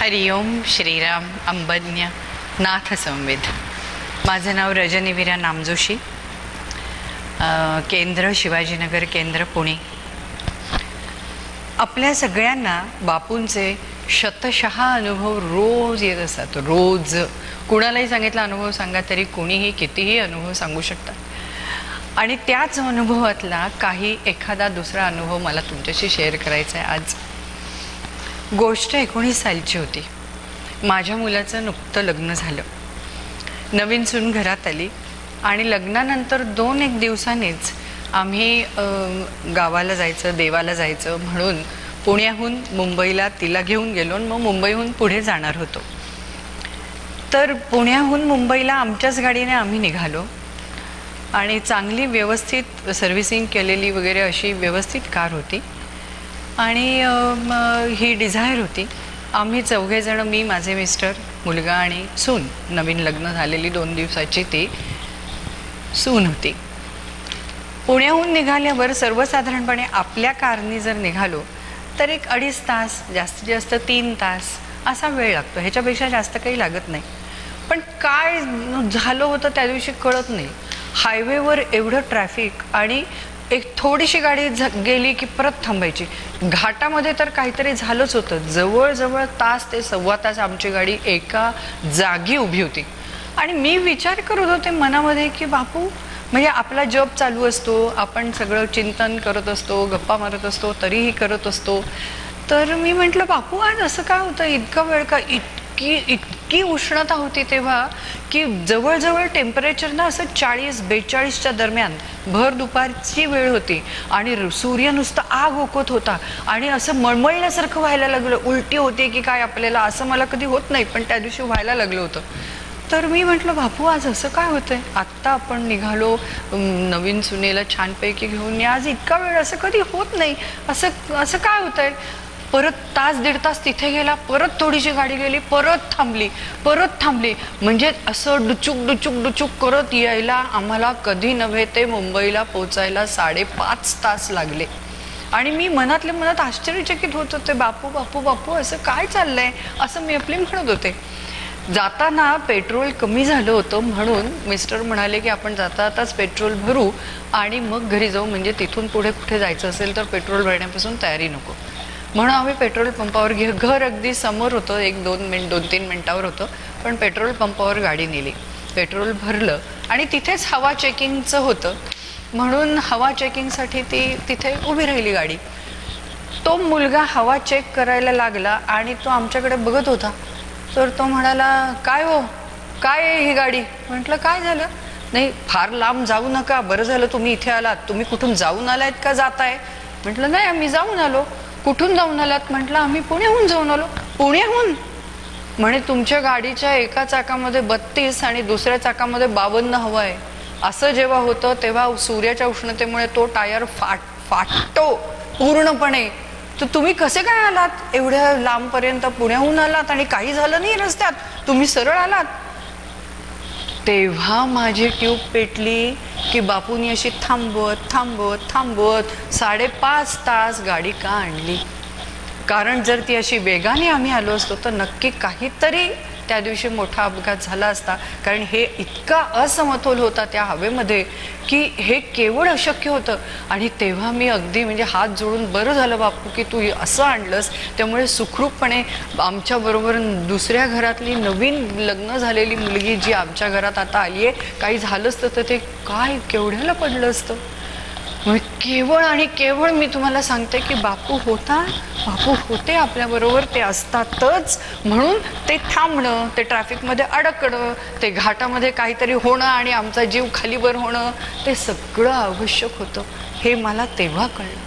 हरिओम श्रीराम अंबज्ञ नाथ संवेद. माझं नाव रजनीवीरा नामजोशी. केंद्र शिवाजीनगर केंद्र पुणे. आपल्या सगळ्यांना बापूंचे शतशः अनुभव रोज येत असतात. रोज कुणालाही सांगितला अनुभव सांगा तरी कोणीही कितीही अनुभव सांगू शकतात. आणि त्याच अनुभवातला काही एखादा दुसरा अनुभव मला तुमच्याशी शेअर करायचा आहे आज. गोष्ट 19 सालची होती. माझ्या मुलाचं नुकतं लग्न झालं. नवीन सून घरात आली आणि लग्नानंतर 2-1 दिवसांनीच आम्ही गावाला जायचं, देवाला जायचं म्हणून पुण्याहून मुंबईला तिला घेऊन गेलो आणि मग मुंबईहून पुढे जाणार होतो. तर पुण्याहून मुंबईला आमच्याच गाडीने आम्ही निघालो आणि चांगली व्यवस्थित सर्व्हिसिंग केलेली वगैरे अशी व्यवस्थित कार होती आणि ही डिझायर होती. आम्ही 4 जण, मी, माझे मिस्टर, मुलगा आणि सून. नवीन लग्न झालेली 2 दिवसाची ती सून होती. पुण्याहून निघाल्यावर सर्वसाधारणपणे आपल्या कारने जर निघालो तर 1-2.5 तास, जास्तीत जास्त 3 तास असा वेळ लागतो. ह्याच्यापेक्षा जास्त काही लागत नाही. पण काय झालं होतं त्या दिवशी कळत नाही. हायवेवर एवढं ट्रॅफिक आणि एक थोडीशी गाडी गेली की परत थांबायची. घाटामध्ये तर काहीतरी झालंच होतं. जवळजवळ तास ते 1.25 तास आमची गाडी एका जागी उभी होती. आणि मी विचार करत होते मनामध्ये की बापू, म्हणजे आपला जॉब चालू असतो, आपण सगळं चिंतन करत असतो, गप्पा मारत असतो, तरीही करत असतो. तर मी म्हटलं बापू आज असं काय होतं, इतका वेळ का? इतकी उष्णता होती तेव्हा की जवळजवळ टेम्परेचर ना असं 40-42च्या दरम्यान, भर दुपारची वेळ होती आणि सूर्य नुसतं आग ओकत होता आणि असं मळमळल्यासारखं व्हायला लागलं. उलटी होती की काय आपल्याला, असं मला कधी होत नाही पण त्या दिवशी व्हायला लागलं होतं. तर मी म्हटलं बापू आज असं काय होतंय? आत्ता आपण निघालो नवीन सुनेला छानपैकी घेऊन, आज इतका वेळ असं कधी होत नाही, असं काय होतंय? परत तास 1.5 तास तिथे गेला, परत थोडीशी गाडी गेली, परत थांबली. म्हणजे असं डुचूक करत यायला आम्हाला कधी नव्हे ते मुंबईला पोचायला 5.5 तास लागले. आणि मी मनातल्या मनात आश्चर्यचकित होत होते. बापू असं काय चाललंय, असं मी आपली म्हणत होते. जाताना पेट्रोल कमी झालं होतं म्हणून मिस्टर म्हणाले की आपण जाताच पेट्रोल भरू आणि मग घरी जाऊ, म्हणजे तिथून पुढे कुठे जायचं असेल तर पेट्रोल भरण्यापासून तयारी नको. म्हणून आम्ही पेट्रोल पंपावर घर अगदी समोर होतं, 2-3 मिनिटावर होतं, पण पेट्रोल पंपावर गाडी नेली, पेट्रोल भरलं आणि तिथेच हवा चेकिंगचं होतं म्हणून हवा चेकिंगसाठी ती तिथे उभी राहिली गाडी. तो मुलगा हवा चेक करायला लागला आणि तो आमच्याकडे बघत होता. तर तो म्हणाला, काय हो, काय आहे ही गाडी? म्हटलं काय झालं? नाही फार लांब जाऊ नका, बरं झालं तुम्ही इथे आलात. तुम्ही कुठून जाऊन आलायत का जाताय? म्हटलं नाही आम्ही जाऊन आलो. कुठून जाऊन आलात? म्हटलं आम्ही पुण्याहून जाऊन आलो. पुण्याहून? म्हणे तुमच्या गाडीच्या एका चाकामध्ये 32 आणि दुसऱ्या चाकामध्ये 52 हवा आहे. असं जेव्हा होतं तेव्हा सूर्याच्या उष्णतेमुळे तो टायर फाटतो पूर्णपणे. तर तुम्ही कसे काय आलात एवढ्या लांबपर्यंत? पुण्याहून आलात आणि काही झालं नाही रस्त्यात, तुम्ही सरळ आलात? तेव्हा माझी ट्यूब पेटली की बापूंनी अशी थांबवत 5.5 तास गाडी का आणली. कारण जर ती अशी वेगाने आम्ही आलो असतो तर नक्की काहीतरी त्या दिवशी मोठा अपघात झाला असता. कारण हे इतका असमतोल होता त्या हवेमध्ये की हे केवळ अशक्य होतं. आणि तेव्हा मी अगदी म्हणजे हात जोडून, बरं झालं बापू की तू असं आणलंस, त्यामुळे सुखरूपपणे आमच्याबरोबर दुसऱ्या घरातली नवीन लग्न झालेली मुलगी जी आमच्या घरात आता आली आहे, काही झालं असतं तर ते काय केवढ्याला पडलं असतं. केवळ आणि केवळ मी तुम्हाला सांगते की बापू होते आपल्याबरोबर, ते असतातच. म्हणून ते थांबणं, ते ट्रॅफिकमध्ये अडकणं, ते घाटामध्ये काहीतरी होणं आणि आमचा जीव खालीवर होणं, ते सगळं आवश्यक होतं. हे मला तेव्हा कळलं.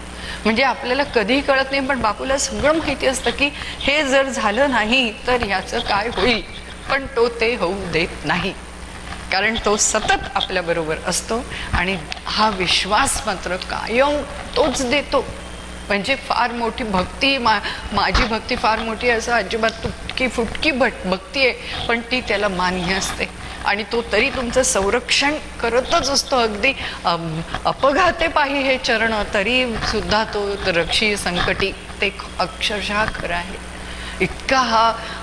म्हणजे आपल्याला कधीही कळत नाही पण बापूला सगळं माहिती असतं की हे जर झालं नाही तर ह्याचं काय होईल. पण तो ते होऊ देत नाही, कारण तो सतत आपल्याबरोबर असतो आणि हा विश्वास मात्र कायम तोच देतो. म्हणजे फार मोठी भक्ती, माझी भक्ती फार मोठी असं अजिबात तुटकी फुटकी भक्ती आहे, पण ती त्याला मान्य असते आणि तो तरी तुमचं संरक्षण करतच असतो. अगदी अपघाते पाही हे चरण तरी सुद्धा तो रक्षी संकटी, ते अक्षरशः खरं आहे. इतका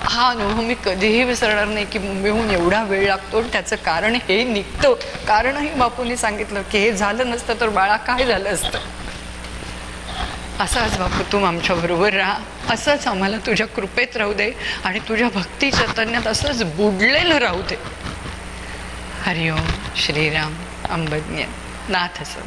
हा अनुभव मी कधीही विसरणार नाही की मुंबईहून एवढा वेळ लागतो आणि त्याचं कारण हे निघतं. कारणही बापूंनी सांगितलं की हे झालं नसतं तर बाळा काय झालं असतं. असाच बापू तू आमच्याबरोबर राहा, असंच आम्हाला तुझ्या कृपेत राहू दे आणि तुझ्या भक्ती चैतन्यात असंच बुडलेलं राहू दे. हरिओम श्रीराम अंबज्ञ नाथ असो.